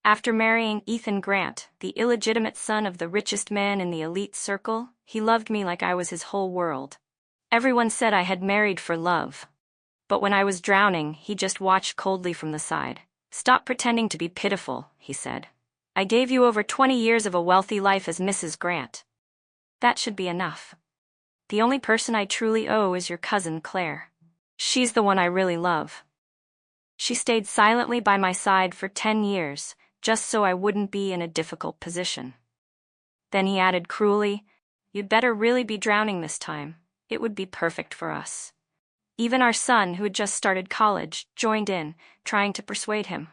After marrying Ethan Grant, the illegitimate son of the richest man in the elite circle, he loved me like I was his whole world. Everyone said I had married for love. But when I was drowning, he just watched coldly from the side. "Stop pretending to be pitiful," he said. "I gave you over 20 years of a wealthy life as Mrs. Grant. That should be enough. The only person I truly owe is your cousin Claire. She's the one I really love. She stayed silently by my side for 10 years, just so I wouldn't be in a difficult position." Then he added cruelly, "You'd better really be drowning this time. It would be perfect for us." Even our son, who had just started college, joined in, trying to persuade him.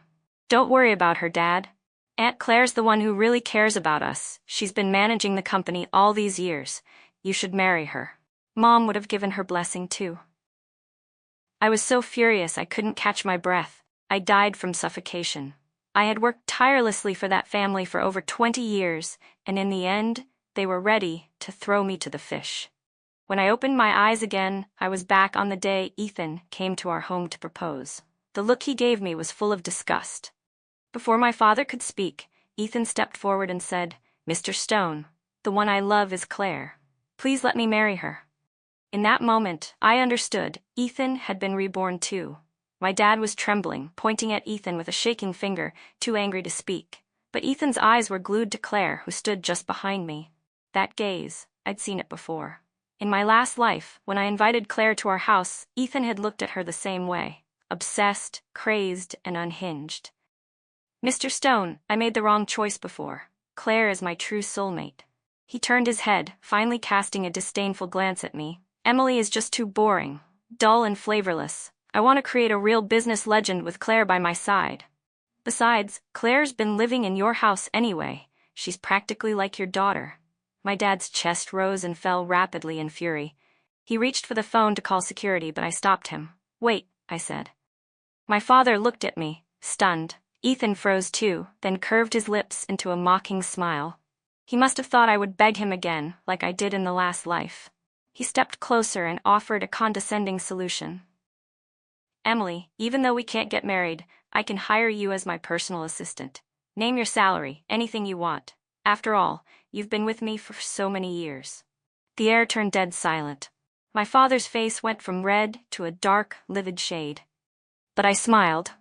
"Don't worry about her, Dad. Aunt Claire's the one who really cares about us. She's been managing the company all these years. You should marry her." Mom would have given her blessing too. I was so furious I couldn't catch my breath. I died from suffocation. I had worked tirelessly for that family for over 20 years, and in the end, they were ready to throw me to the fish. When I opened my eyes again, I was back on the day Ethan came to our home to propose. The look he gave me was full of disgust. Before my father could speak, Ethan stepped forward and said, "Mr. Stone, the one I love is Claire. Please let me marry her." In that moment, I understood. Ethan had been reborn too. My dad was trembling, pointing at Ethan with a shaking finger, too angry to speak. But Ethan's eyes were glued to Claire, who stood just behind me. That gaze, I'd seen it before. In my last life, when I invited Claire to our house, Ethan had looked at her the same way, obsessed, crazed, and unhinged. "Mr. Stone, I made the wrong choice before. Claire is my true soulmate." He turned his head, finally casting a disdainful glance at me. "Emily is just too boring, dull and flavorless. I want to create a real business legend with Claire by my side. Besides, Claire's been living in your house anyway. She's practically like your daughter." My dad's chest rose and fell rapidly in fury. He reached for the phone to call security, but I stopped him. "Wait," I said. My father looked at me, stunned. Ethan froze too, then curved his lips into a mocking smile. He must have thought I would beg him again, like I did in the last life. He stepped closer and offered a condescending solution. "Emily, even though we can't get married, I can hire you as my personal assistant. Name your salary, anything you want. After all, you've been with me for so many years." The air turned dead silent. My father's face went from red to a dark, livid shade. But I smiled.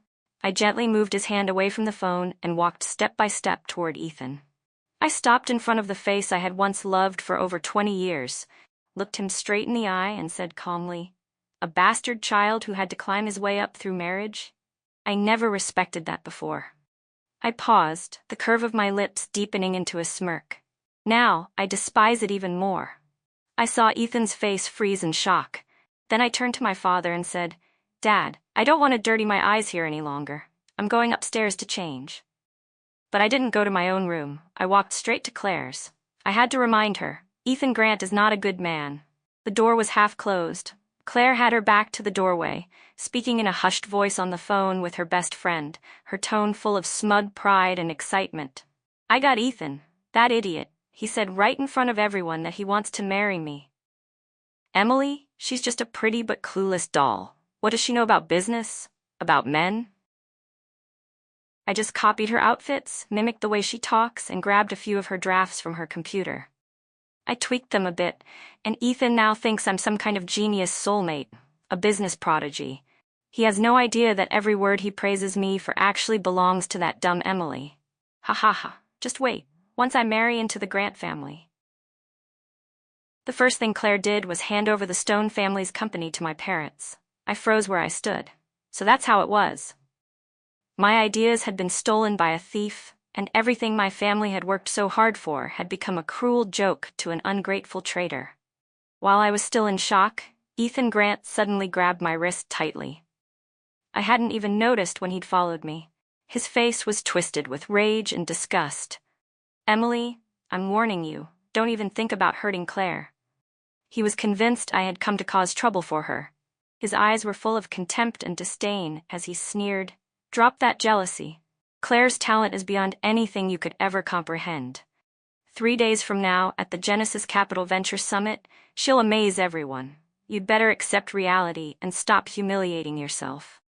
I gently moved his hand away from the phone and walked step by step toward Ethan. I stopped in front of the face I had once loved for over 20 years, looked him straight in the eye and said calmly, "A bastard child who had to climb his way up through marriage? I never respected that before." I paused, the curve of my lips deepening into a smirk. Now, I despise it even more. I saw Ethan's face freeze in shock. Then I turned to my father and said, "Dad, I don't want to dirty my eyes here any longer. I'm going upstairs to change." But I didn't go to my own room. I walked straight to Claire's. I had to remind her, Ethan Grant is not a good man. The door was half closed. Claire had her back to the doorway, speaking in a hushed voice on the phone with her best friend, her tone full of smug pride and excitement. "I got Ethan, that idiot. He said right in front of everyone that he wants to marry me. Emily, she's just a pretty but clueless doll. What does she know about business? About men?" I just copied her outfits, mimicked the way she talks, and grabbed a few of her drafts from her computer. I tweaked them a bit, and Ethan now thinks I'm some kind of genius soulmate, a business prodigy. He has no idea that every word he praises me for actually belongs to that dumb Emily. Ha ha ha, just wait, once I marry into the Grant family. The first thing Claire did was hand over the Stone family's company to my parents. I froze where I stood. So that's how it was. My ideas had been stolen by a thief, and everything my family had worked so hard for had become a cruel joke to an ungrateful traitor. While I was still in shock, Ethan Grant suddenly grabbed my wrist tightly. I hadn't even noticed when he'd followed me. His face was twisted with rage and disgust. "Emily, I'm warning you, don't even think about hurting Claire." He was convinced I had come to cause trouble for her. His eyes were full of contempt and disdain as he sneered, "Drop that jealousy. Claire's talent is beyond anything you could ever comprehend. 3 days from now, at the Genesis Capital Venture Summit, she'll amaze everyone. You'd better accept reality and stop humiliating yourself."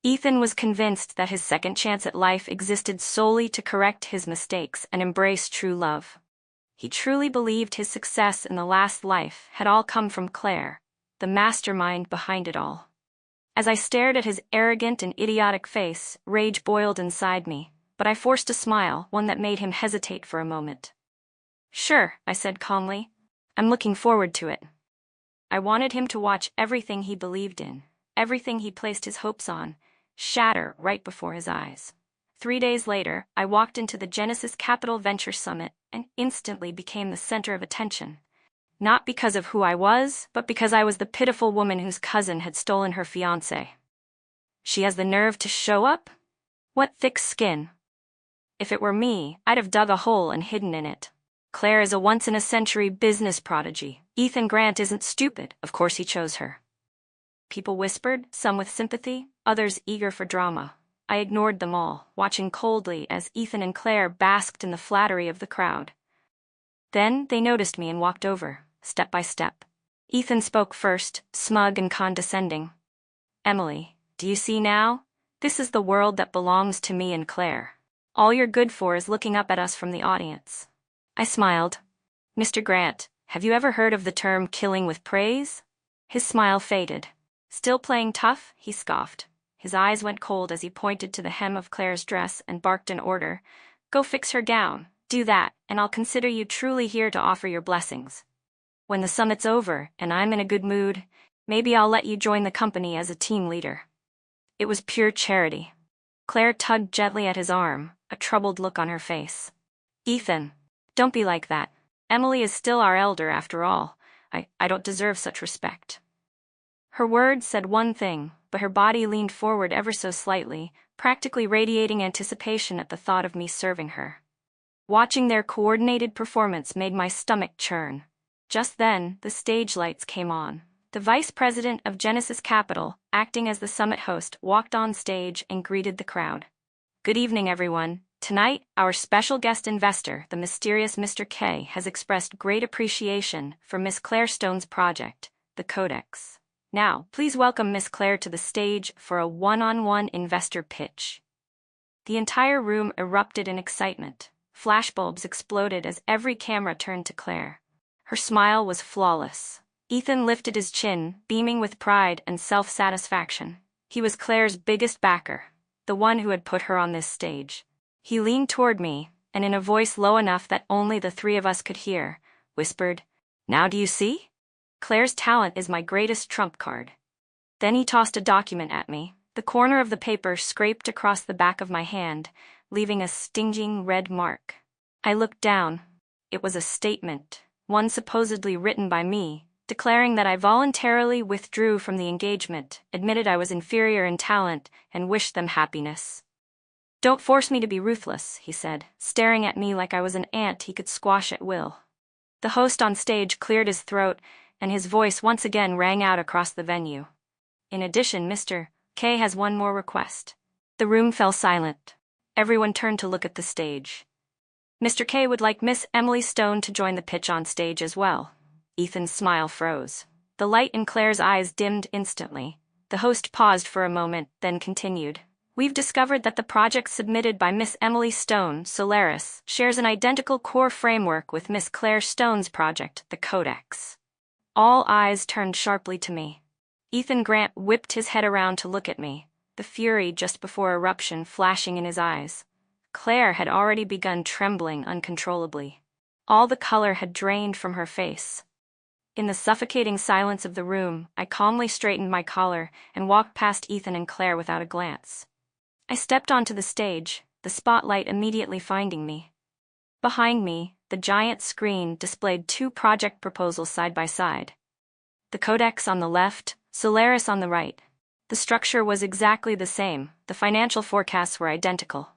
Ethan was convinced that his second chance at life existed solely to correct his mistakes and embrace true love. He truly believed his success in the last life had all come from Claire, the mastermind behind it all. As I stared at his arrogant and idiotic face, rage boiled inside me, but I forced a smile, one that made him hesitate for a moment. "Sure," I said calmly. "I'm looking forward to it." I wanted him to watch everything he believed in, everything he placed his hopes on, shatter right before his eyes. 3 days later, I walked into the Genesis Capital Venture Summit and instantly became the center of attention. Not because of who I was, but because I was the pitiful woman whose cousin had stolen her fiancé. She has the nerve to show up? What thick skin! If it were me, I'd have dug a hole and hidden in it. Claire is a once-in-a-century business prodigy. Ethan Grant isn't stupid. Of course he chose her. People whispered, some with sympathy, others eager for drama. I ignored them all, watching coldly as Ethan and Claire basked in the flattery of the crowd. Then they noticed me and walked over, step by step. Ethan spoke first, smug and condescending. "Emily, do you see now? This is the world that belongs to me and Claire. All you're good for is looking up at us from the audience." I smiled. "Mr. Grant, have you ever heard of the term killing with praise?" His smile faded. Still playing tough, he scoffed. His eyes went cold as he pointed to the hem of Claire's dress and barked an order. "Go fix her gown. Do that, and I'll consider you truly here to offer your blessings. When the summit's over, and I'm in a good mood, maybe I'll let you join the company as a team leader." It was pure charity. Claire tugged gently at his arm, a troubled look on her face. "Ethan, don't be like that. Emily is still our elder after all. I don't deserve such respect." Her words said one thing, but her body leaned forward ever so slightly, practically radiating anticipation at the thought of me serving her. Watching their coordinated performance made my stomach churn. Just then, the stage lights came on. The vice president of Genesis Capital, acting as the summit host, walked on stage and greeted the crowd. "Good evening, everyone. Tonight, our special guest investor, the mysterious Mr. K, has expressed great appreciation for Miss Claire Stone's project, the Codex. Now, please welcome Miss Claire to the stage for a one-on-one investor pitch." The entire room erupted in excitement. Flashbulbs exploded as every camera turned to Claire. Her smile was flawless. Ethan lifted his chin, beaming with pride and self-satisfaction. He was Claire's biggest backer, the one who had put her on this stage. He leaned toward me, and in a voice low enough that only the three of us could hear, whispered, "Now do you see? Claire's talent is my greatest trump card." Then he tossed a document at me. The corner of the paper scraped across the back of my hand, leaving a stinging red mark. I looked down. It was a statement, one supposedly written by me, declaring that I voluntarily withdrew from the engagement, admitted I was inferior in talent, and wished them happiness. "Don't force me to be ruthless," he said, staring at me like I was an ant he could squash at will. The host on stage cleared his throat, and his voice once again rang out across the venue. "In addition, Mr. K has one more request." The room fell silent. Everyone turned to look at the stage. "Mr. K would like Miss Emily Stone to join the pitch on stage as well." Ethan's smile froze. The light in Claire's eyes dimmed instantly. The host paused for a moment, then continued. "We've discovered that the project submitted by Miss Emily Stone, Solaris, shares an identical core framework with Miss Claire Stone's project, the Codex." All eyes turned sharply to me. Ethan Grant whipped his head around to look at me, the fury just before eruption flashing in his eyes. Claire had already begun trembling uncontrollably. All the color had drained from her face. In the suffocating silence of the room, I calmly straightened my collar and walked past Ethan and Claire without a glance. I stepped onto the stage, the spotlight immediately finding me. Behind me, the giant screen displayed two project proposals side by side. The Codex on the left, Solaris on the right. The structure was exactly the same, the financial forecasts were identical.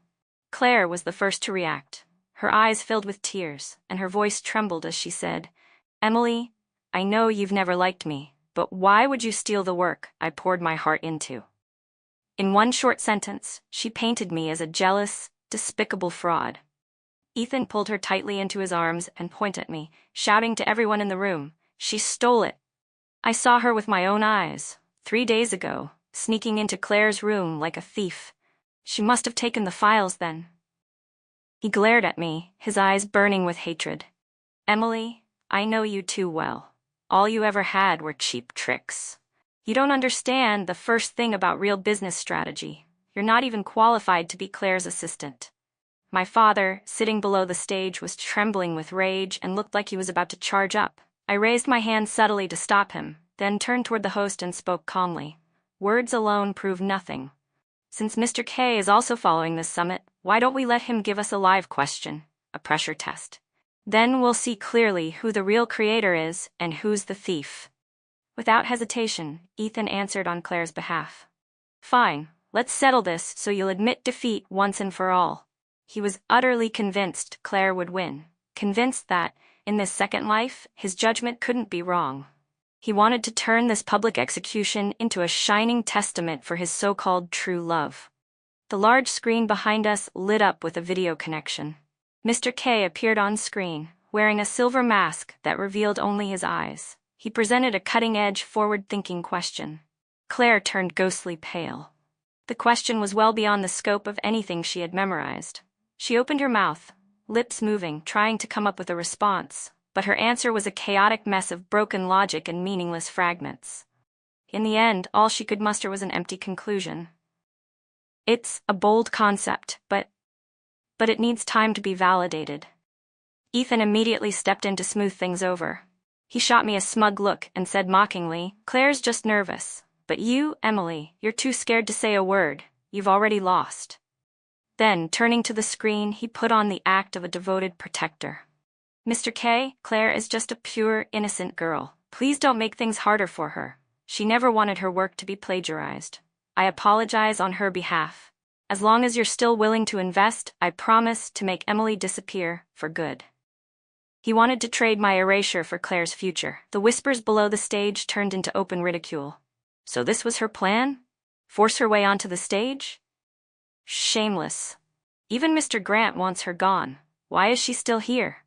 Claire was the first to react. Her eyes filled with tears, and her voice trembled as she said, "Emily, I know you've never liked me, but why would you steal the work I poured my heart into?" In one short sentence, she painted me as a jealous, despicable fraud. Ethan pulled her tightly into his arms and pointed at me, shouting to everyone in the room, "She stole it. I saw her with my own eyes, 3 days ago, sneaking into Claire's room like a thief. She must have taken the files then. He glared at me, his eyes burning with hatred. Emily, I know you too well. All you ever had were cheap tricks. You don't understand the first thing about real business strategy. You're not even qualified to be Claire's assistant. My father, sitting below the stage, was trembling with rage and looked like he was about to charge up. I raised my hand subtly to stop him, then turned toward the host and spoke calmly. Words alone prove nothing. Since Mr. K is also following this summit, why don't we let him give us a live question, a pressure test? Then we'll see clearly who the real creator is and who's the thief. Without hesitation, Ethan answered on Claire's behalf. Fine, let's settle this so you'll admit defeat once and for all. He was utterly convinced Claire would win, convinced that, in this second life, his judgment couldn't be wrong. He wanted to turn this public execution into a shining testament for his so-called true love. The large screen behind us lit up with a video connection. Mr. K appeared on screen, wearing a silver mask that revealed only his eyes. He presented a cutting-edge, forward-thinking question. Claire turned ghostly pale. The question was well beyond the scope of anything she had memorized. She opened her mouth, lips moving, trying to come up with a response, but her answer was a chaotic mess of broken logic and meaningless fragments. In the end, all she could muster was an empty conclusion. It's a bold concept, but it needs time to be validated. Ethan immediately stepped in to smooth things over. He shot me a smug look and said mockingly, Claire's just nervous. But you, Emily, you're too scared to say a word. You've already lost. Then, turning to the screen, he put on the act of a devoted protector. Mr. K, Claire is just a pure, innocent girl. Please don't make things harder for her. She never wanted her work to be plagiarized. I apologize on her behalf. As long as you're still willing to invest, I promise to make Emily disappear for good. He wanted to trade my erasure for Claire's future. The whispers below the stage turned into open ridicule. So this was her plan? Force her way onto the stage? Shameless. Even Mr. Grant wants her gone. Why is she still here?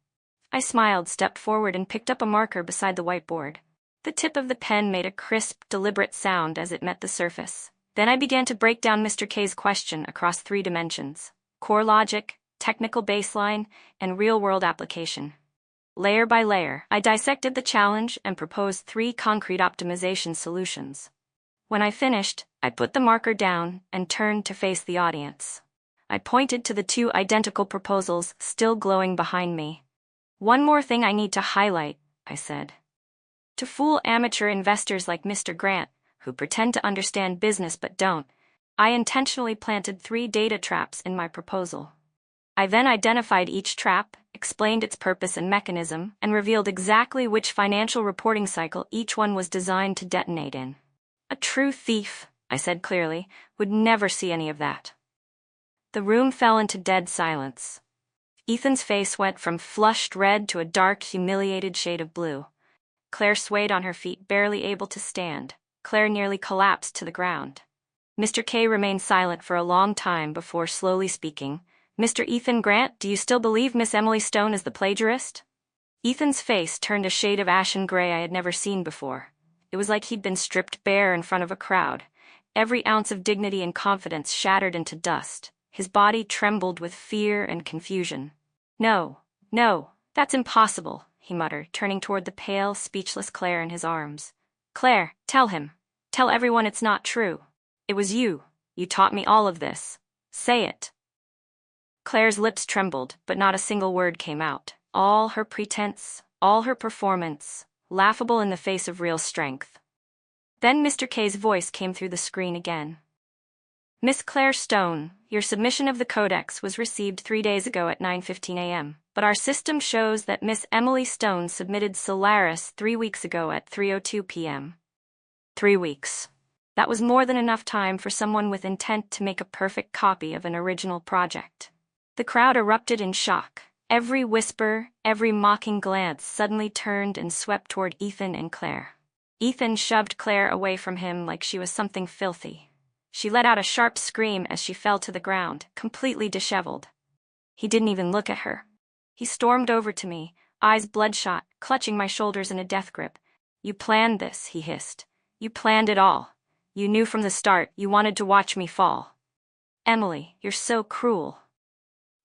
I smiled, stepped forward, and picked up a marker beside the whiteboard. The tip of the pen made a crisp, deliberate sound as it met the surface. Then I began to break down Mr. K's question across 3 dimensions: core logic, technical baseline, and real-world application. Layer by layer, I dissected the challenge and proposed 3 concrete optimization solutions. When I finished, I put the marker down and turned to face the audience. I pointed to the 2 identical proposals still glowing behind me. One more thing I need to highlight, I said. To fool amateur investors like Mr. Grant, who pretend to understand business but don't, I intentionally planted 3 data traps in my proposal. I then identified each trap, explained its purpose and mechanism, and revealed exactly which financial reporting cycle each one was designed to detonate in. A true thief, I said clearly, would never see any of that. The room fell into dead silence. Ethan's face went from flushed red to a dark, humiliated shade of blue. Claire swayed on her feet, barely able to stand. Claire nearly collapsed to the ground. Mr. K remained silent for a long time before slowly speaking. Mr. Ethan Grant, do you still believe Miss Emily Stone is the plagiarist? Ethan's face turned a shade of ashen gray I had never seen before. It was like he'd been stripped bare in front of a crowd. Every ounce of dignity and confidence shattered into dust. His body trembled with fear and confusion. No, that's impossible, he muttered, turning toward the pale, speechless Claire in his arms. Claire, tell him. Tell everyone it's not true. It was you. You taught me all of this. Say it. Claire's lips trembled, but not a single word came out. All her pretense, all her performance, laughable in the face of real strength. Then Mr. K's voice came through the screen again. Miss Claire Stone, your submission of the codex was received 3 days ago at 9:15 a.m., but our system shows that Miss Emily Stone submitted Solaris 3 weeks ago at 3:02 p.m. 3 weeks. That was more than enough time for someone with intent to make a perfect copy of an original project. The crowd erupted in shock. Every whisper, every mocking glance suddenly turned and swept toward Ethan and Claire. Ethan shoved Claire away from him like she was something filthy. She let out a sharp scream as she fell to the ground, completely disheveled. He didn't even look at her. He stormed over to me, eyes bloodshot, clutching my shoulders in a death grip. You planned this, he hissed. You planned it all. You knew from the start you wanted to watch me fall. Emily, you're so cruel.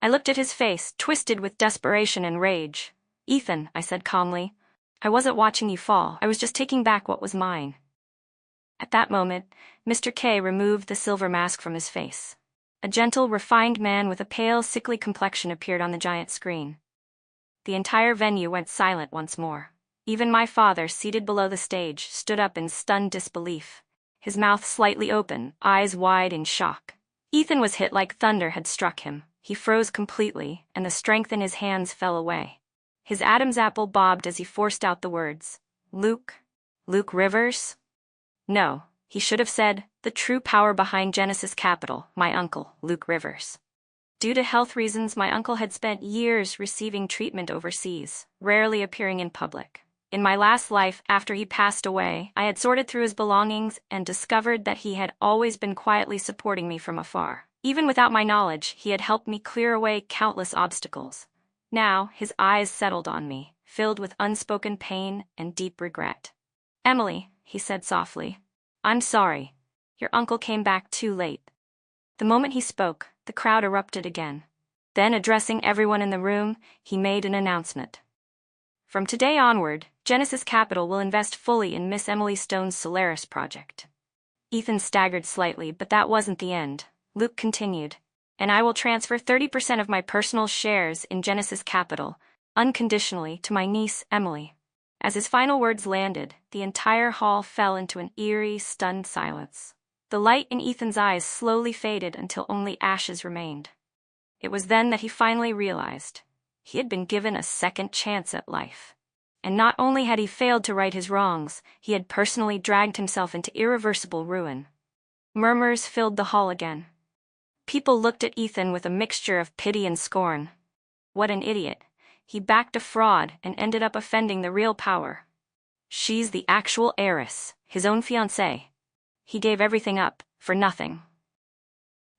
I looked at his face, twisted with desperation and rage. Ethan, I said calmly, I wasn't watching you fall, I was just taking back what was mine. At that moment, Mr. K removed the silver mask from his face. A gentle, refined man with a pale, sickly complexion appeared on the giant screen. The entire venue went silent once more. Even my father, seated below the stage, stood up in stunned disbelief, his mouth slightly open, eyes wide in shock. Ethan was hit like thunder had struck him. He froze completely, and the strength in his hands fell away. His Adam's apple bobbed as he forced out the words, Luke? Luke Rivers? No, he should have said, the true power behind Genesis Capital, my uncle, Luke Rivers. Due to health reasons, my uncle had spent years receiving treatment overseas, rarely appearing in public. In my last life, after he passed away, I had sorted through his belongings and discovered that he had always been quietly supporting me from afar. Even without my knowledge, he had helped me clear away countless obstacles. Now, his eyes settled on me, filled with unspoken pain and deep regret. Emily, he said softly, I'm sorry. Your uncle came back too late. The moment he spoke, the crowd erupted again. Then, addressing everyone in the room, he made an announcement. From today onward, Genesis Capital will invest fully in Miss Emily Stone's Solaris project. Ethan staggered slightly, but that wasn't the end. Luke continued, and I will transfer 30% of my personal shares in Genesis Capital, unconditionally, to my niece, Emily. As his final words landed, the entire hall fell into an eerie, stunned silence. The light in Ethan's eyes slowly faded until only ashes remained. It was then that he finally realized he had been given a second chance at life. And not only had he failed to right his wrongs, he had personally dragged himself into irreversible ruin. Murmurs filled the hall again. People looked at Ethan with a mixture of pity and scorn. What an idiot. He backed a fraud and ended up offending the real power. She's the actual heiress, his own fiancée. He gave everything up, for nothing.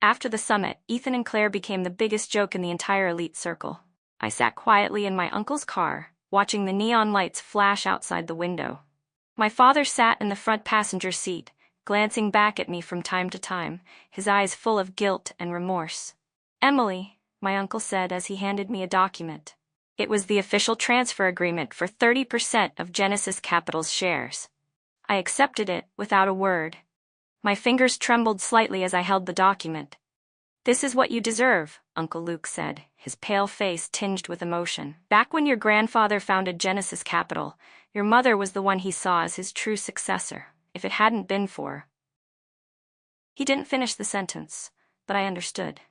After the summit, Ethan and Claire became the biggest joke in the entire elite circle. I sat quietly in my uncle's car, watching the neon lights flash outside the window. My father sat in the front passenger seat, glancing back at me from time to time, his eyes full of guilt and remorse. Emily, my uncle said as he handed me a document. It was the official transfer agreement for 30% of Genesis Capital's shares. I accepted it without a word. My fingers trembled slightly as I held the document. This is what you deserve, Uncle Luke said, his pale face tinged with emotion. Back when your grandfather founded Genesis Capital, your mother was the one he saw as his true successor. If it hadn't been for... He didn't finish the sentence, but I understood.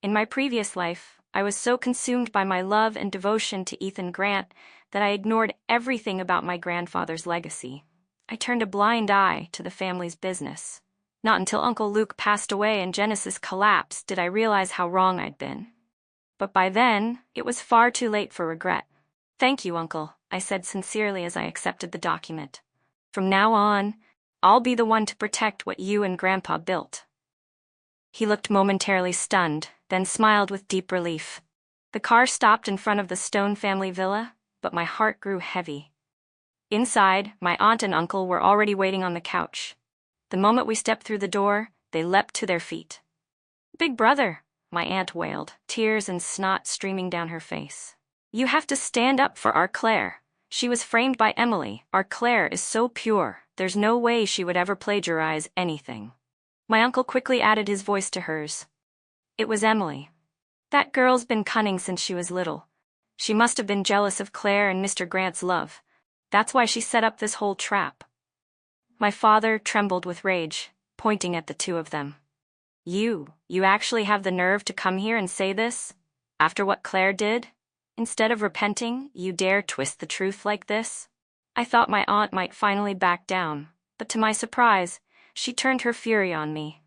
In my previous life, I was so consumed by my love and devotion to Ethan Grant that I ignored everything about my grandfather's legacy. I turned a blind eye to the family's business. Not until Uncle Luke passed away and Genesis collapsed did I realize how wrong I'd been. But by then, it was far too late for regret. Thank you, Uncle, I said sincerely as I accepted the document. From now on, I'll be the one to protect what you and Grandpa built. He looked momentarily stunned, then smiled with deep relief. The car stopped in front of the Stone family villa, but my heart grew heavy. Inside, my aunt and uncle were already waiting on the couch. The moment we stepped through the door, they leapt to their feet. Big brother, my aunt wailed, tears and snot streaming down her face. You have to stand up for our Claire. She was framed by Emily. Our Claire is so pure, there's no way she would ever plagiarize anything. My uncle quickly added his voice to hers. It was Emily. That girl's been cunning since she was little. She must have been jealous of Claire and Mr. Grant's love. That's why she set up this whole trap. My father trembled with rage, pointing at the two of them. You actually have the nerve to come here and say this? After what Claire did? Instead of repenting, you dare twist the truth like this? I thought my aunt might finally back down, but to my surprise, she turned her fury on me.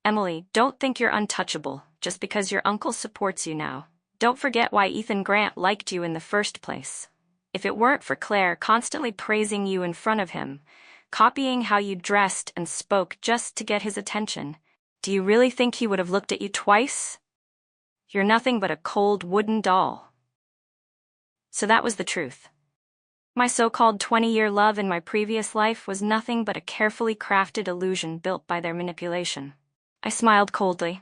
Emily, don't think you're untouchable, just because your uncle supports you now. Don't forget why Ethan Grant liked you in the first place. If it weren't for Claire constantly praising you in front of him, copying how you dressed and spoke just to get his attention, do you really think he would have looked at you twice? You're nothing but a cold wooden doll. So that was the truth. My so-called 20-year love in my previous life was nothing but a carefully crafted illusion built by their manipulation. I smiled coldly.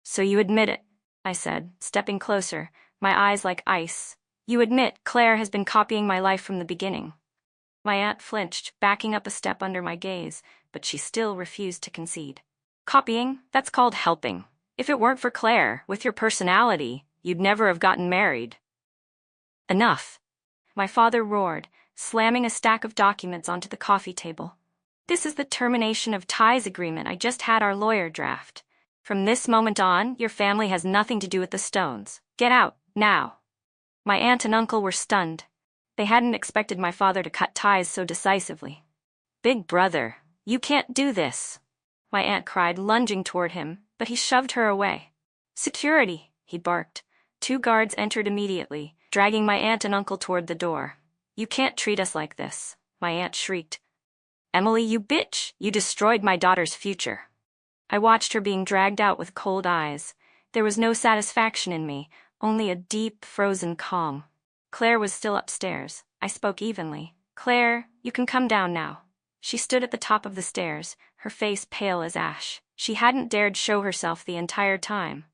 So you admit it, I said, stepping closer, my eyes like ice. You admit Claire has been copying my life from the beginning. My aunt flinched, backing up a step under my gaze, but she still refused to concede. Copying? That's called helping. If it weren't for Claire, with your personality, you'd never have gotten married. Enough, my father roared, slamming a stack of documents onto the coffee table. This is the termination of ties agreement I just had our lawyer draft. From this moment on, your family has nothing to do with the Stones. Get out, now. My aunt and uncle were stunned. They hadn't expected my father to cut ties so decisively. Big brother, you can't do this, my aunt cried, lunging toward him, but he shoved her away. Security, he barked. 2 guards entered immediately, dragging my aunt and uncle toward the door. You can't treat us like this, my aunt shrieked. Emily, you bitch, you destroyed my daughter's future. I watched her being dragged out with cold eyes. There was no satisfaction in me, only a deep, frozen calm. Claire was still upstairs. I spoke evenly. Claire, you can come down now. She stood at the top of the stairs, her face pale as ash. She hadn't dared show herself the entire time.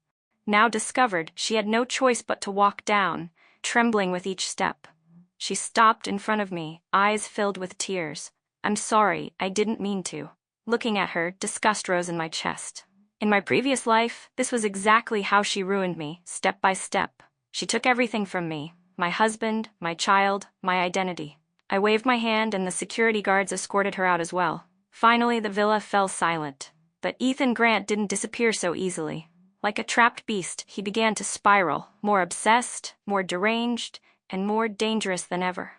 Now discovered, she had no choice but to walk down, trembling with each step. She stopped in front of me, eyes filled with tears. I'm sorry, I didn't mean to. Looking at her, disgust rose in my chest. In my previous life, this was exactly how she ruined me, step by step. She took everything from me, my husband, my child, my identity. I waved my hand and the security guards escorted her out as well. Finally, the villa fell silent. But Ethan Grant didn't disappear so easily. Like a trapped beast, he began to spiral, more obsessed, more deranged, and more dangerous than ever.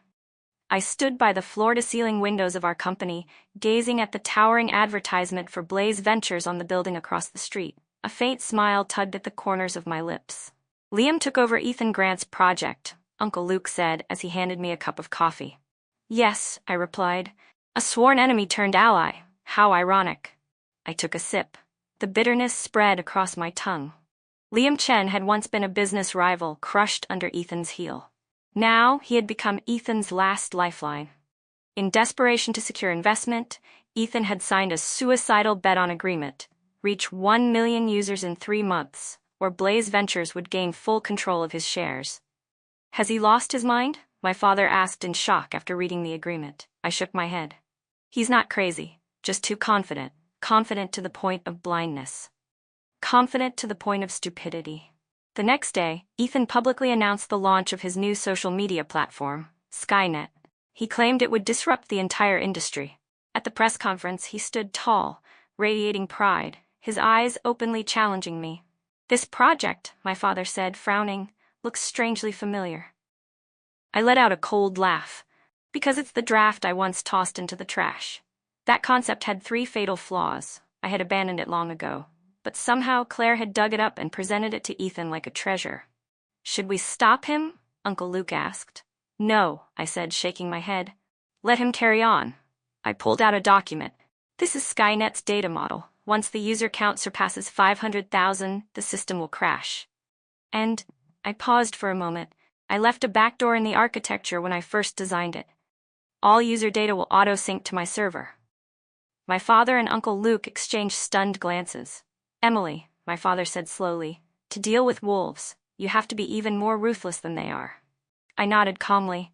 I stood by the floor-to-ceiling windows of our company, gazing at the towering advertisement for Blaze Ventures on the building across the street. A faint smile tugged at the corners of my lips. Liam took over Ethan Grant's project, Uncle Luke said as he handed me a cup of coffee. Yes, I replied. A sworn enemy turned ally. How ironic. I took a sip. The bitterness spread across my tongue. Liam Chen had once been a business rival, crushed under Ethan's heel. Now, he had become Ethan's last lifeline. In desperation to secure investment, Ethan had signed a suicidal bet-on agreement, reach 1 million users in 3 months, or Blaze Ventures would gain full control of his shares. Has he lost his mind? My father asked in shock after reading the agreement. I shook my head. He's not crazy, just too confident. Confident to the point of blindness. Confident to the point of stupidity. The next day, Ethan publicly announced the launch of his new social media platform, Skynet. He claimed it would disrupt the entire industry. At the press conference, he stood tall, radiating pride, his eyes openly challenging me. This project, my father said, frowning, looks strangely familiar. I let out a cold laugh. Because it's the draft I once tossed into the trash. That concept had 3 fatal flaws. I had abandoned it long ago. But somehow Claire had dug it up and presented it to Ethan like a treasure. Should we stop him? Uncle Luke asked. No, I said, shaking my head. Let him carry on. I pulled out a document. This is Skynet's data model. Once the user count surpasses 500,000, the system will crash. And I paused for a moment. I left a backdoor in the architecture when I first designed it. All user data will auto-sync to my server. My father and Uncle Luke exchanged stunned glances. Emily, my father said slowly, to deal with wolves, you have to be even more ruthless than they are. I nodded calmly.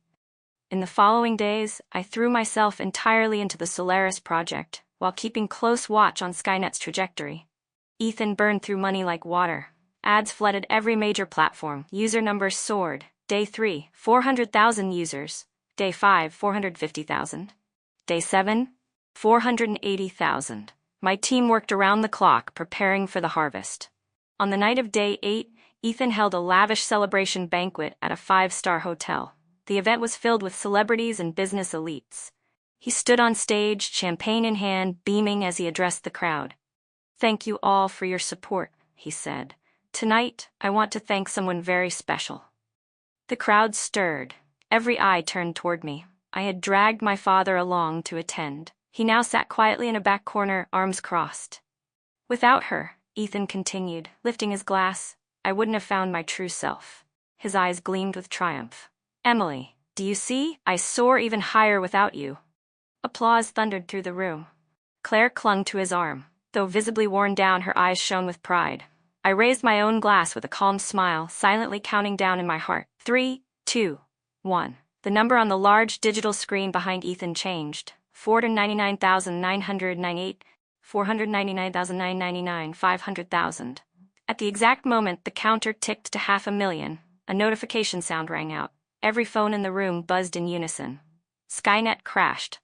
In the following days, I threw myself entirely into the Solaris project, while keeping close watch on Skynet's trajectory. Ethan burned through money like water. Ads flooded every major platform. User numbers soared. Day 3, 400,000 users. Day 5, 450,000. Day 7, 480,000. My team worked around the clock preparing for the harvest. On the night of Day 8, Ethan held a lavish celebration banquet at a 5-star hotel. The event was filled with celebrities and business elites. He stood on stage, champagne in hand, beaming as he addressed the crowd. Thank you all for your support, he said. Tonight, I want to thank someone very special. The crowd stirred. Every eye turned toward me. I had dragged my father along to attend. He now sat quietly in a back corner, arms crossed. Without her, Ethan continued, lifting his glass, I wouldn't have found my true self. His eyes gleamed with triumph. Emily, Do you see? I soar even higher without you. Applause thundered through the room. Claire clung to his arm. Though visibly worn down, her eyes shone with pride. I raised my own glass with a calm smile, silently counting down in my heart. 3, 2, 1. The number on the large digital screen behind Ethan changed. 499,998, 499,999, 500,000. At the exact moment the counter ticked to 500,000, a notification sound rang out. Every phone in the room buzzed in unison. Skynet crashed.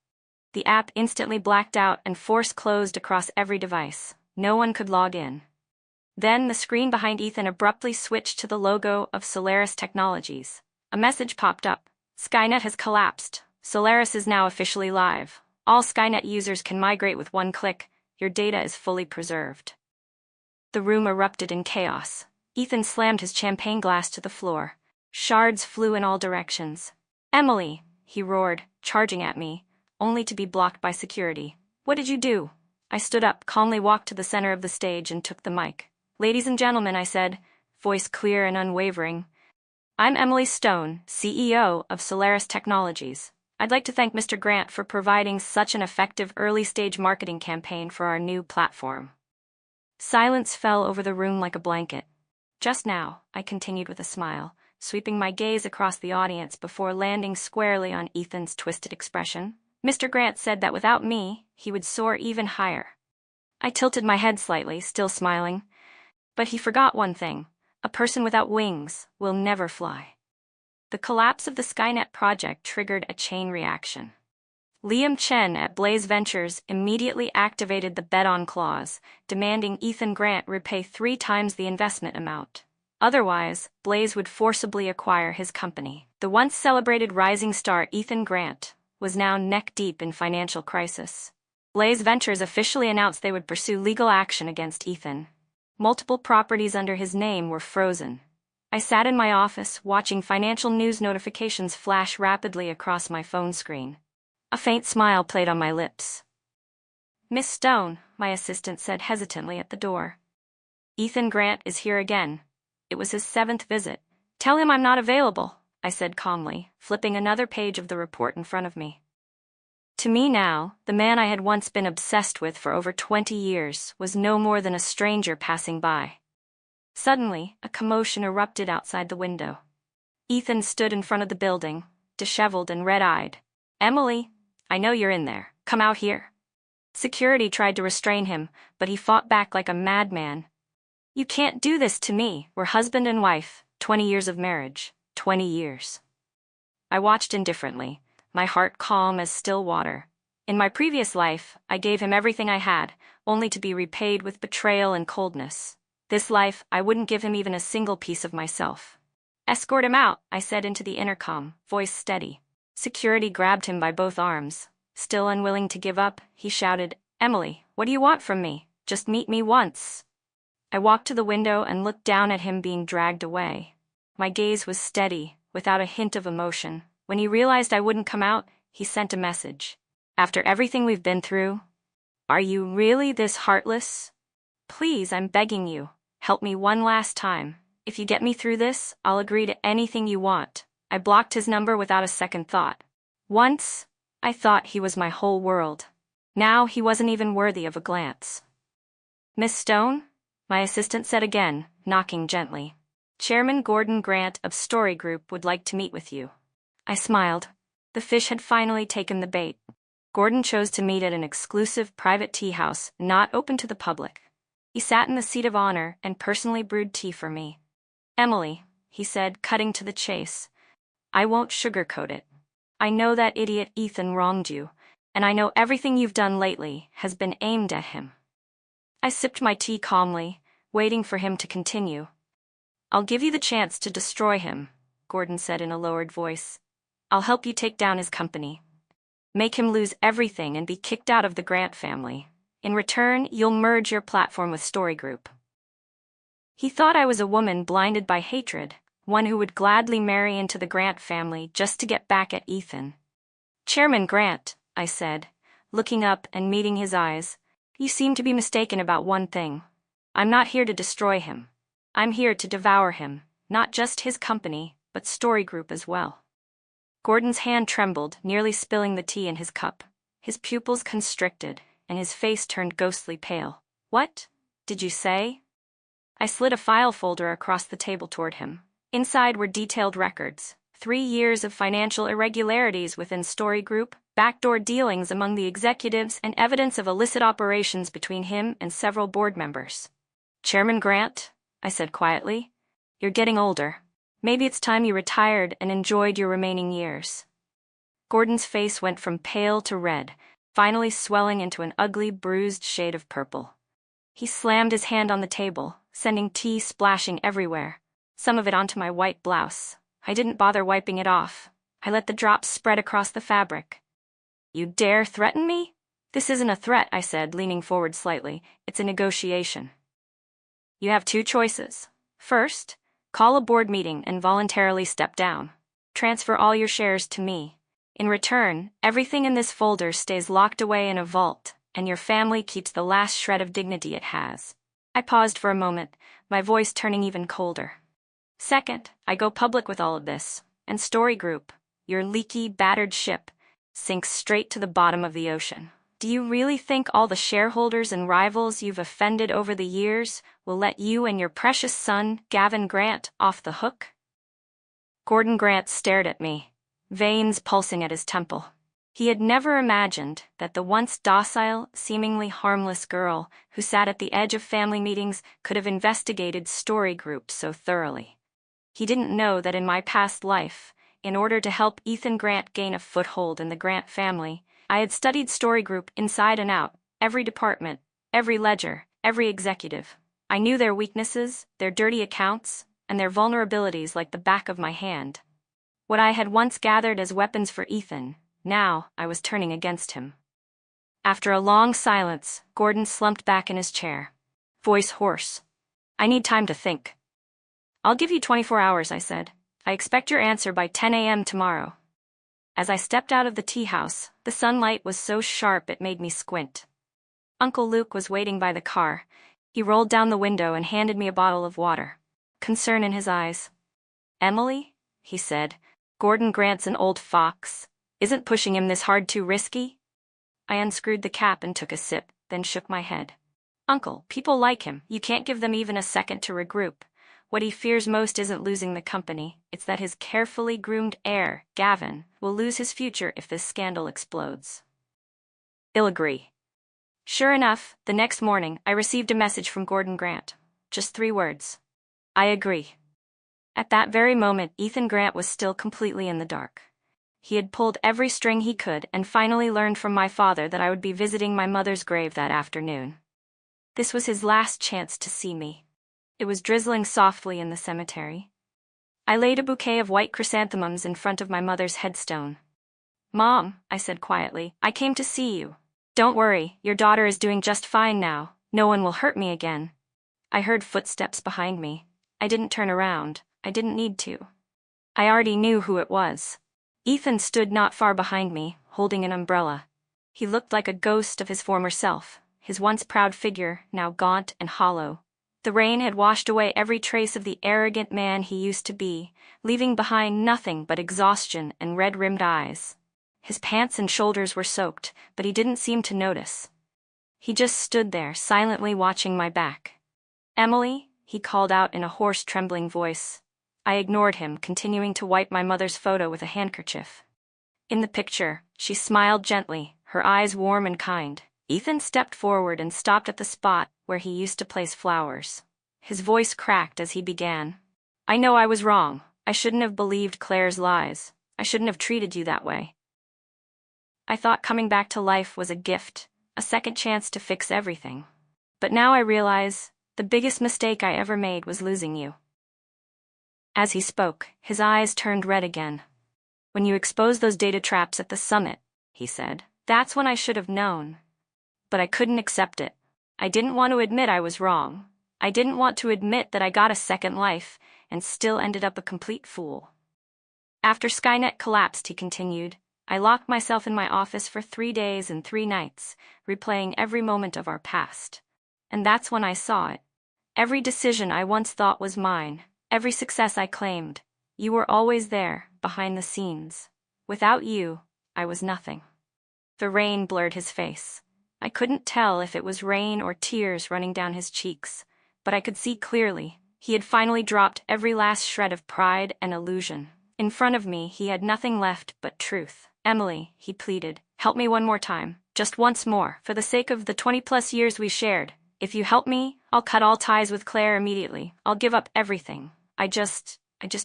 The app instantly blacked out and force closed across every device. No one could log in. Then the screen behind Ethan abruptly switched to the logo of Solaris Technologies. A message popped up. Skynet has collapsed. Solaris is now officially live. All Skynet users can migrate with one click. Your data is fully preserved. The room erupted in chaos. Ethan slammed his champagne glass to the floor. Shards flew in all directions. "Emily!" he roared, charging at me, only to be blocked by security. "What did you do?" I stood up, calmly walked to the center of the stage and took the mic. "Ladies and gentlemen," I said, voice clear and unwavering, "I'm Emily Stone, CEO of Solaris Technologies. I'd like to thank Mr. Grant for providing such an effective early-stage marketing campaign for our new platform." Silence fell over the room like a blanket. "Just now," I continued with a smile, sweeping my gaze across the audience before landing squarely on Ethan's twisted expression, "Mr. Grant said that without me, he would soar even higher." I tilted my head slightly, still smiling. "But he forgot one thing. A person without wings will never fly." The collapse of the Skynet project triggered a chain reaction. Liam Chen at Blaze Ventures immediately activated the bet-on clause, demanding Ethan Grant repay 3 times the investment amount. Otherwise, Blaze would forcibly acquire his company. The once celebrated rising star Ethan Grant was now neck-deep in financial crisis. Blaze Ventures officially announced they would pursue legal action against Ethan. Multiple properties under his name were frozen. I sat in my office, watching financial news notifications flash rapidly across my phone screen. A faint smile played on my lips. "Miss Stone," my assistant said hesitantly at the door. "Ethan Grant is here again. It was his 7th visit. Tell him I'm not available," I said calmly, flipping another page of the report in front of me. To me now, the man I had once been obsessed with for over 20 years was no more than a stranger passing by. Suddenly, a commotion erupted outside the window. Ethan stood in front of the building, disheveled and red-eyed. "Emily, I know you're in there. Come out here." Security tried to restrain him, but he fought back like a madman. "You can't do this to me. We're husband and wife, 20 years of marriage, 20 years." I watched indifferently, my heart calm as still water. In my previous life, I gave him everything I had, only to be repaid with betrayal and coldness. This life, I wouldn't give him even a single piece of myself. "Escort him out," I said into the intercom, voice steady. Security grabbed him by both arms. Still unwilling to give up, he shouted, "Emily, what do you want from me? Just meet me once." I walked to the window and looked down at him being dragged away. My gaze was steady, without a hint of emotion. When he realized I wouldn't come out, he sent a message. "After everything we've been through, are you really this heartless? Please, I'm begging you, help me one last time. If you get me through this, I'll agree to anything you want." I blocked his number without a second thought. Once, I thought he was my whole world. Now he wasn't even worthy of a glance. "Miss Stone?" my assistant said again, knocking gently. "Chairman Gordon Grant of Story Group would like to meet with you." I smiled. The fish had finally taken the bait. Gordon chose to meet at an exclusive private tea house not open to the public. He sat in the seat of honor and personally brewed tea for me. "Emily," he said, cutting to the chase, "I won't sugarcoat it. I know that idiot Ethan wronged you, and I know everything you've done lately has been aimed at him." I sipped my tea calmly, waiting for him to continue. "I'll give you the chance to destroy him," Gordon said in a lowered voice. "I'll help you take down his company. Make him lose everything and be kicked out of the Grant family. In return, you'll merge your platform with Story Group." He thought I was a woman blinded by hatred, one who would gladly marry into the Grant family just to get back at Ethan. "Chairman Grant," I said, looking up and meeting his eyes, "you seem to be mistaken about one thing. I'm not here to destroy him. I'm here to devour him, not just his company, but Story Group as well." Gordon's hand trembled, nearly spilling the tea in his cup. His pupils constricted, and his face turned ghostly pale. "What did you say?" I slid a file folder across the table toward him. Inside were detailed records, 3 years of financial irregularities within Story Group, backdoor dealings among the executives, and evidence of illicit operations between him and several board members. "Chairman Grant," I said quietly, "you're getting older. Maybe it's time you retired and enjoyed your remaining years." Gordon's face went from pale to red, finally swelling into an ugly, bruised shade of purple. He slammed his hand on the table, sending tea splashing everywhere, some of it onto my white blouse. I didn't bother wiping it off. I let the drops spread across the fabric. "You dare threaten me?" "This isn't a threat," I said, leaning forward slightly. "It's a negotiation. You have 2 choices. First, call a board meeting and voluntarily step down. Transfer all your shares to me. In return, everything in this folder stays locked away in a vault, and your family keeps the last shred of dignity it has." I paused for a moment, my voice turning even colder. "Second, I go public with all of this, and Story Group, your leaky, battered ship, sinks straight to the bottom of the ocean. Do you really think all the shareholders and rivals you've offended over the years will let you and your precious son, Gavin Grant, off the hook?" Gordon Grant stared at me, veins pulsing at his temple. He had never imagined that the once docile, seemingly harmless girl who sat at the edge of family meetings could have investigated Story Group so thoroughly. He didn't know that in my past life, in order to help Ethan Grant gain a foothold in the Grant family, I had studied Story Group inside and out, every department, every ledger, every executive. I knew their weaknesses, their dirty accounts, and their vulnerabilities like the back of my hand. What I had once gathered as weapons for Ethan, now I was turning against him. After a long silence, Gordon slumped back in his chair, voice hoarse. "I need time to think." "I'll give you 24 hours, I said. "I expect your answer by 10 a.m. tomorrow." As I stepped out of the tea house, the sunlight was so sharp it made me squint. Uncle Luke was waiting by the car. He rolled down the window and handed me a bottle of water, concern in his eyes. "Emily," he said, "Gordon Grant's an old fox. Isn't pushing him this hard too risky?" I unscrewed the cap and took a sip, then shook my head. "Uncle, people like him. You can't give them even a second to regroup. What he fears most isn't losing the company, it's that his carefully groomed heir, Gavin, will lose his future if this scandal explodes." "I'll agree." Sure enough, the next morning, I received a message from Gordon Grant. Just 3 words. "I agree." At that very moment, Ethan Grant was still completely in the dark. He had pulled every string he could and finally learned from my father that I would be visiting my mother's grave that afternoon. This was his last chance to see me. It was drizzling softly in the cemetery. I laid a bouquet of white chrysanthemums in front of my mother's headstone. "Mom," I said quietly, "I came to see you. Don't worry, your daughter is doing just fine now. No one will hurt me again." I heard footsteps behind me. I didn't turn around. I didn't need to. I already knew who it was. Ethan stood not far behind me, holding an umbrella. He looked like a ghost of his former self, his once proud figure now gaunt and hollow. The rain had washed away every trace of the arrogant man he used to be, leaving behind nothing but exhaustion and red-rimmed eyes. His pants and shoulders were soaked, but he didn't seem to notice. He just stood there, silently watching my back. "Emily," he called out in a hoarse, trembling voice. I ignored him, continuing to wipe my mother's photo with a handkerchief. In the picture, she smiled gently, her eyes warm and kind. Ethan stepped forward and stopped at the spot where he used to place flowers. His voice cracked as he began. "I know I was wrong. I shouldn't have believed Claire's lies. I shouldn't have treated you that way. I thought coming back to life was a gift, a second chance to fix everything. But now I realize the biggest mistake I ever made was losing you." As he spoke, his eyes turned red again. "When you exposed those data traps at the summit," he said, "that's when I should have known. But I couldn't accept it. I didn't want to admit I was wrong. I didn't want to admit that I got a second life and still ended up a complete fool." "After Skynet collapsed," he continued, "I locked myself in my office for 3 days and 3 nights, replaying every moment of our past. And that's when I saw it. Every decision I once thought was mine, every success I claimed, you were always there, behind the scenes, Without you, I was nothing. The rain blurred his face. I couldn't tell if it was rain or tears running down his cheeks, but I could see clearly. He had finally dropped every last shred of pride and illusion. In front of me, he had nothing left but truth. Emily, he pleaded, help me one more time. Just once more, for the sake of the 20+ years we shared. If you help me, I'll cut all ties with Claire immediately. I'll give up everything. I just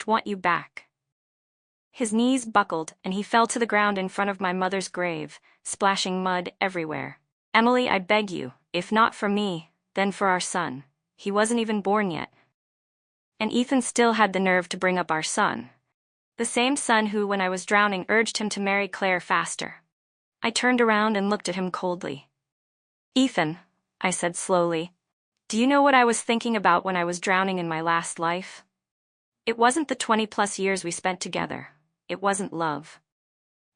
want you back. His knees buckled, and he fell to the ground in front of my mother's grave, splashing mud everywhere. Emily, I beg you, if not for me, then for our son. He wasn't even born yet. And Ethan still had the nerve to bring up our son. The same son who, when I was drowning, urged him to marry Claire faster. I turned around and looked at him coldly. Ethan, I said slowly, do you know what I was thinking about when I was drowning in my last life? It wasn't the 20+ years we spent together. It wasn't love.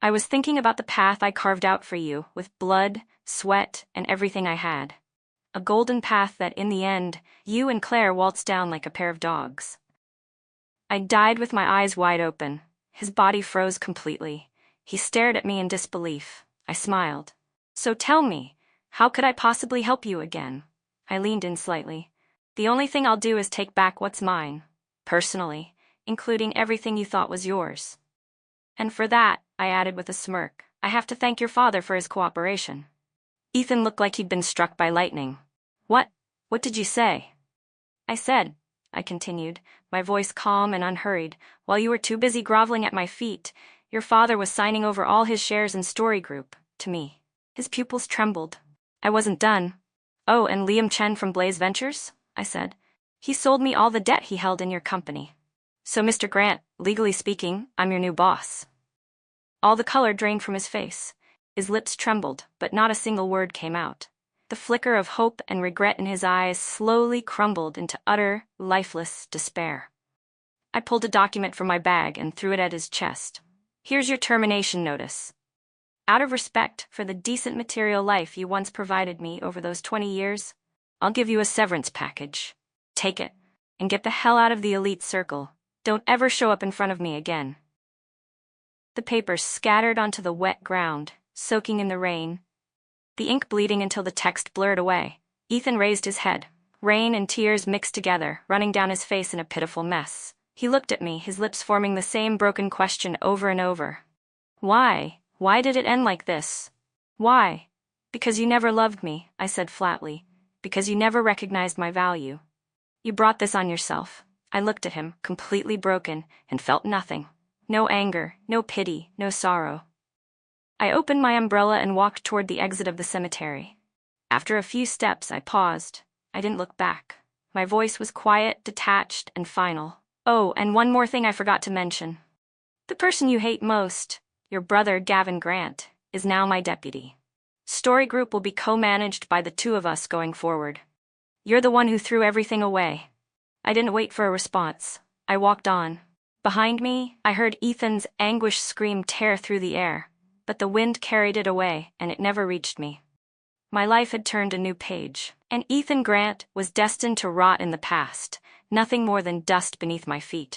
I was thinking about the path I carved out for you, with blood, sweat, and everything I had. A golden path that, in the end, you and Claire waltzed down like a pair of dogs. I died with my eyes wide open. His body froze completely. He stared at me in disbelief. I smiled. So tell me, how could I possibly help you again? I leaned in slightly. The only thing I'll do is take back what's mine, personally, including everything you thought was yours. And for that, I added with a smirk, I have to thank your father for his cooperation. Ethan looked like he'd been struck by lightning. What did you say? I said, I continued, my voice calm and unhurried, while you were too busy groveling at my feet, your father was signing over all his shares in Story Group, to me. His pupils trembled. I wasn't done. Oh, and Liam Chen from Blaze Ventures? I said. He sold me all the debt he held in your company. So, Mr. Grant, legally speaking, I'm your new boss. All the color drained from his face. His lips trembled, but not a single word came out. The flicker of hope and regret in his eyes slowly crumbled into utter, lifeless despair. I pulled a document from my bag and threw it at his chest. Here's your termination notice. Out of respect for the decent material life you once provided me over those 20 years, I'll give you a severance package. Take it, and get the hell out of the elite circle. Don't ever show up in front of me again. The papers scattered onto the wet ground, soaking in the rain, the ink bleeding until the text blurred away. Ethan raised his head. Rain and tears mixed together, running down his face in a pitiful mess. He looked at me, his lips forming the same broken question over and over. Why? Why did it end like this? Why? Because you never loved me, I said flatly. Because you never recognized my value. You brought this on yourself. I looked at him, completely broken, and felt nothing. No anger, no pity, no sorrow. I opened my umbrella and walked toward the exit of the cemetery. After a few steps, I paused. I didn't look back. My voice was quiet, detached, and final. Oh, and one more thing I forgot to mention. The person you hate most, your brother Gavin Grant, is now my deputy. Story Group will be co-managed by the two of us going forward. You're the one who threw everything away. I didn't wait for a response. I walked on. Behind me, I heard Ethan's anguished scream tear through the air, but the wind carried it away, and it never reached me. My life had turned a new page, and Ethan Grant was destined to rot in the past, nothing more than dust beneath my feet.